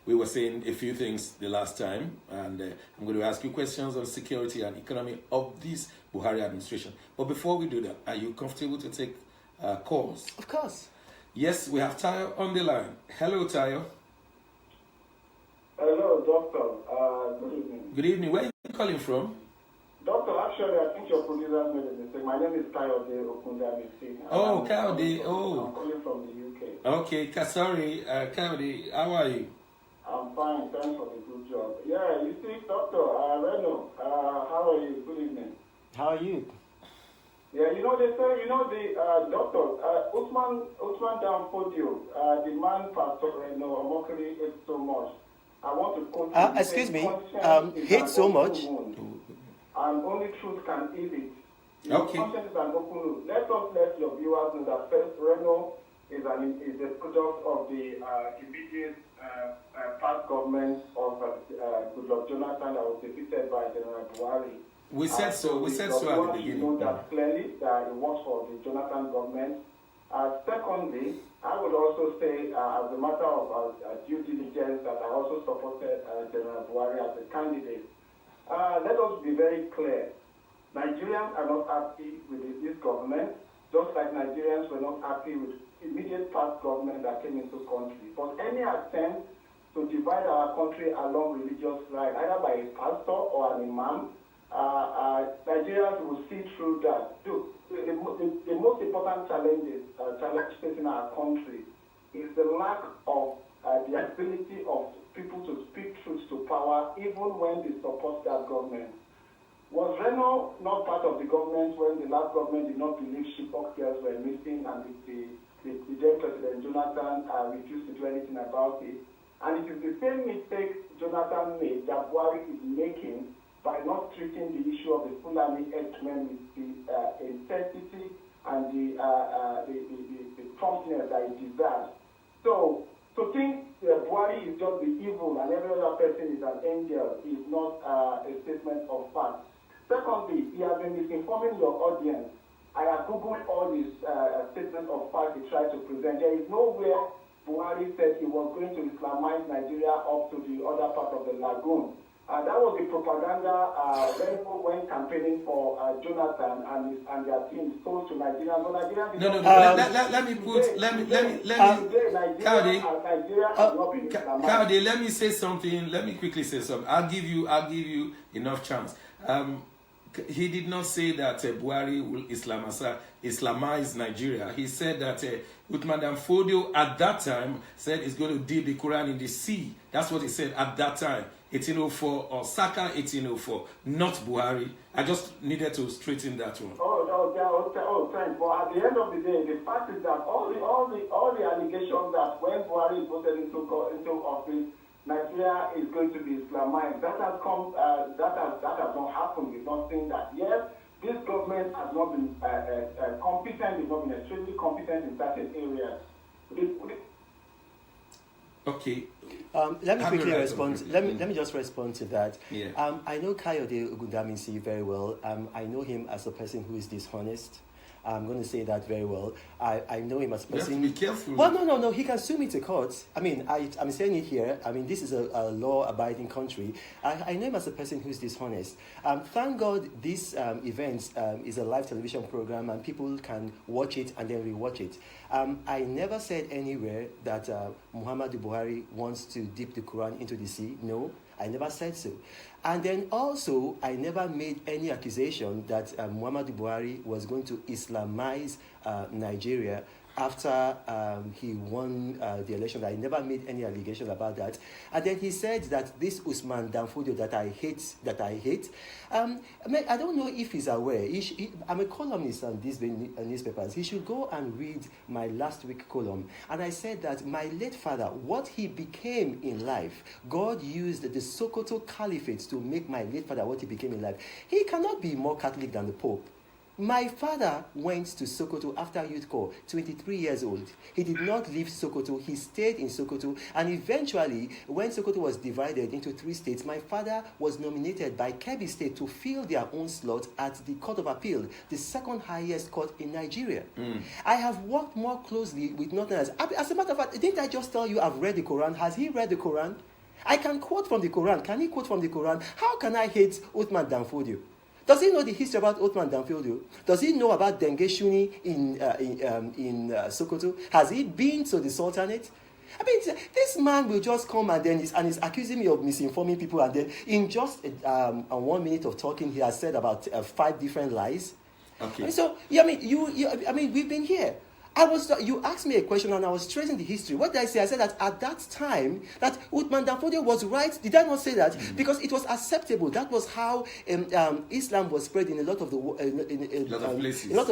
we were saying a few things the last time, and I'm going to ask you questions on security and economy of this Buhari administration. But before we do that, are you comfortable to take calls? Of course. Yes, we have Tayo on the line. Hello, Tayo. Hello, doctor. Good evening. Good evening. Where are you calling from? Doctor, actually, I think your producer made a mistake. My name is Kayode Okundamisi. Oh, Kayode. I'm calling from the UK. Okay, sorry, Kayode. How are you? I'm fine. Thanks for the good job. Yeah, you see, Doctor Reno, how are you? Good evening. How are you? Yeah, they say, the doctor, Usman Danfodio, the man Pastor Reno Omokri hates so much. I want to quote him. Excuse me, hate so much? And only truth can heal it. Okay. Conscience is an open road. Let your viewers know that first, Reno is a product of the immediate past government of Goodluck Jonathan that was defeated by General Buhari. We said so. We said so at the beginning. You know that clearly that it works for the Jonathan government. Secondly, I would also say, as a matter of due diligence, that I also supported General Buhari as a candidate. Let us be very clear. Nigerians are not happy with this government, just like Nigerians were not happy with immediate past government that came into country. But any attempt to divide our country along religious lines, either by a pastor or an imam, Nigerians will see through that. The most important challenge facing our country is the lack of the ability of people to speak truth to power, even when they support that government. Was Reno not part of the government when the last government did not believe Chibok girls were missing and the then President Jonathan refused to do anything about it? And it is the same mistake Jonathan made that Buhari is making by not treating the issue of the Fulani herdsmen with the intensity and the promptness that it deserves. So, to think Buhari is just the evil and every other person is an angel is not a statement of fact. Secondly, he has been misinforming your audience. I have Googled all these statements of fact he tried to present. There is nowhere Buhari said he was going to Islamize Nigeria up to the other part of the lagoon. That was the propaganda when campaigning for Jonathan and their team sold to Nigerians. So Nigerians Kaudi, let me say something. Let me quickly say something. I'll give you enough chance. He did not say that Buhari will Islamize Nigeria. He said that Uthman Danfodio at that time said he's going to dip the Quran in the sea. That's what he said at that time. 1804 or Saka 1804, not Buhari. I just needed to straighten that one. Thanks. But at the end of the day, the fact is that all the allegations that when Buhari is voted into office, Nigeria is going to be Islamized. That has not happened. We've not seen that. Yes, this government has not been competent. It's not been extremely competent in certain areas. Okay. Let me quickly respond. Let me just respond to that. Yeah. I know Kayode Ogundamisi very well. I know him as a person who is dishonest. I'm going to say that very well. I know him as a person. You have to be careful. Well, no. He can sue me to court. I mean, I'm saying it here. I mean, this is a law-abiding country. I know him as a person who's dishonest. Thank God this event is a live television program and people can watch it and then rewatch it. I never said anywhere that Muhammadu Buhari wants to dip the Quran into the sea. No, I never said so. And then also, I never made any accusation that Muhammadu Buhari was going to Islamize Nigeria after he won the election. I never made any allegations about that. And then he said that this Usman Danfodio that I hate, I don't know if he's aware. I'm a columnist on these newspapers. He should go and read my last week column. And I said that my late father, what he became in life, God used the Sokoto Caliphate to make my late father what he became in life. He cannot be more Catholic than the Pope. My father went to Sokoto after youth corps, 23 years old. He did not leave Sokoto. He stayed in Sokoto. And eventually, when Sokoto was divided into 3 states, my father was nominated by Kebbi State to fill their own slot at the Court of Appeal, the second highest court in Nigeria. I have worked more closely with Northerners. As a matter of fact, didn't I just tell you I've read the Quran? Has he read the Quran? I can quote from the Quran. Can he quote from the Quran? How can I hate Uthman Danfodio? Does he know the history about Uthman Danfodio? Does he know about Denge Shuni in Sokoto? Has he been to the Sultanate? I mean, this man will just come and then he's accusing me of misinforming people, and then in just 1 minute of talking, he has said about 5 different lies. Okay. And so, yeah, I mean, we've been here. You asked me a question and I was tracing the history. What did I say? I said that at that time, that Uthman Danfodio was right. Did I not say that? Because it was acceptable. That was how Islam was spread in a lot of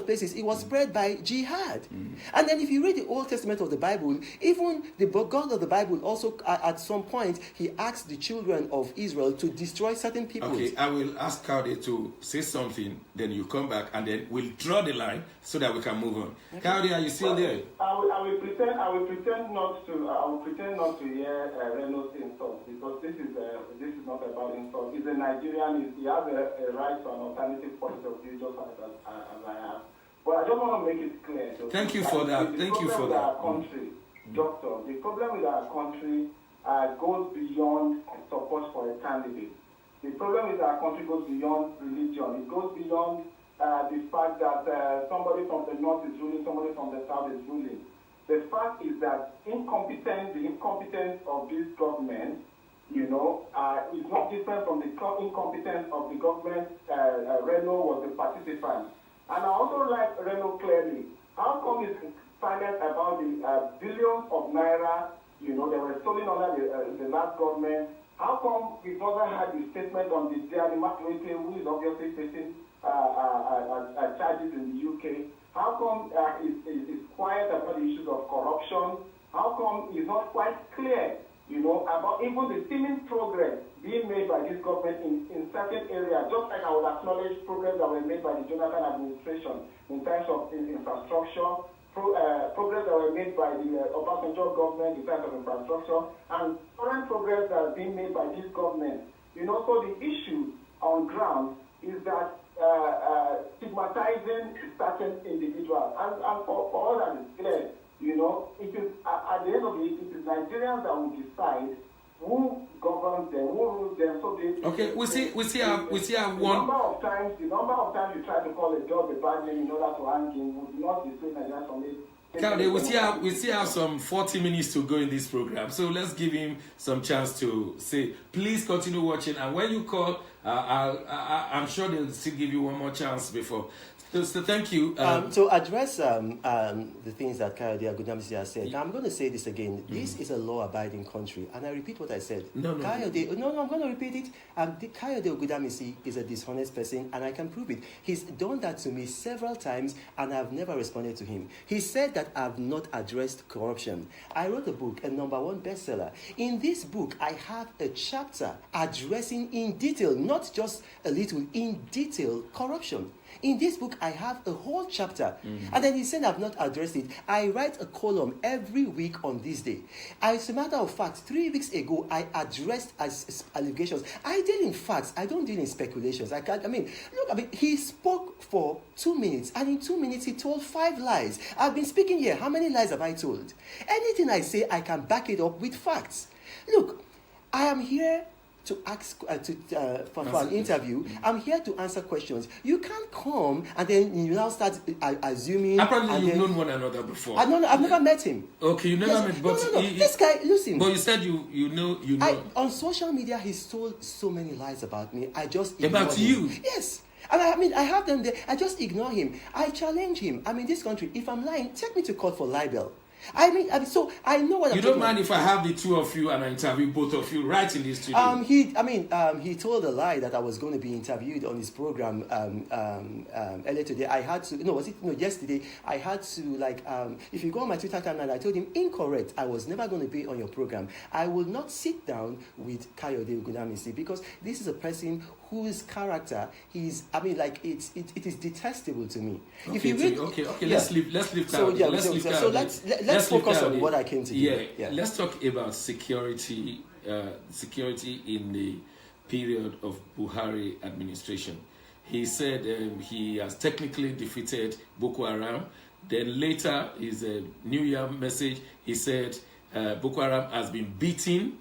places. It was spread by jihad. And then if you read the Old Testament of the Bible, even the God of the Bible also, at some point, he asked the children of Israel to destroy certain people. Okay, I will ask Kaude to say something, then you come back, and then we'll draw the line so that we can move on. Okay. Kaude, are you still there? I will pretend not to hear Reynolds insult, because this is not about insult. He's a Nigerian. He has a right to an alternative point of view, just as I have. But I just want to make it clear. Thank you for that. Thank you for that. Our country, Doctor, the problem with our country goes beyond support for a candidate. The problem with our country goes beyond religion. It goes beyond the fact that somebody from the north is ruling, somebody from the south is ruling. The fact is that the incompetence of this government, is not different from the incompetence of the government. Renault was the participant. And I also like Renault clearly. How come he's silent about the billions of naira, they were stolen under the last government? How come we never had the statement on the Diani Makwete, who is obviously facing charges in the UK? How come he's quiet about the issues of corruption? How come he's not quite clear, about even the seeming progress being made by this government in certain areas? Just like I would acknowledge progress that were made by the Jonathan administration in terms of infrastructure, progress that were made by the Obasanjo government in terms of infrastructure, and current progress that is being made by this government. So the issue on ground is that stigmatizing certain individuals. And for all that is clear, it is at the end of the day, it is Nigerians that will decide who governs them, who rules them. So we see how the number of times you try to call a job a bad name in order to hang him would not dissuade Nigerians from it. We still have some 40 minutes to go in this program, so let's give him some chance to say. Please continue watching, and when you call, I'm sure they'll still give you one more chance before. So thank you. To address the things that Kayode Agudamisi has said, now I'm going to say this again. This is a law-abiding country, and I repeat what I said. No, I'm going to repeat it. Kayode Agudamisi is a dishonest person, and I can prove it. He's done that to me several times, and I've never responded to him. He said that I've not addressed corruption. I wrote a book, a #1 bestseller. In this book, I have a chapter addressing in detail, not just a little, in detail, corruption. In this book, I have a whole chapter. And then he said I've not addressed it. I write a column every week on this day. As a matter of fact, 3 weeks ago, I addressed allegations. I deal in facts. I don't deal in speculations. He spoke for 2 minutes, and in 2 minutes, he told 5 lies. I've been speaking here. How many lies have I told? Anything I say, I can back it up with facts. Look, I am here to ask for an interview. I'm here to answer questions. You can't come and then you now start assuming. Apparently, you've known one another before. I've never met him. Okay, you never met, but no. This guy, listen. But you said you know. On social media, he's told so many lies about me. I just ignore about him. you. Yes. And I have them there. I just ignore him. I challenge him. I'm in this country. If I'm lying, take me to court for libel. So I know what I'm talking about. You don't mind if I have the two of you and I interview both of you right in this studio? He told a lie that I was going to be interviewed on his program earlier today. Yesterday. I had to if you go on my Twitter account, I told him incorrect. I was never going to be on your program. I will not sit down with Kayode Agudamisi because this is a person whose character it is detestable to me. Okay, if you read, let's leave Kayode. So let's focus on what I came to do. Yeah. Let's talk about security in the period of Buhari administration. He said he has technically defeated Boko Haram. Then later, his New Year message, he said Boko Haram has been beaten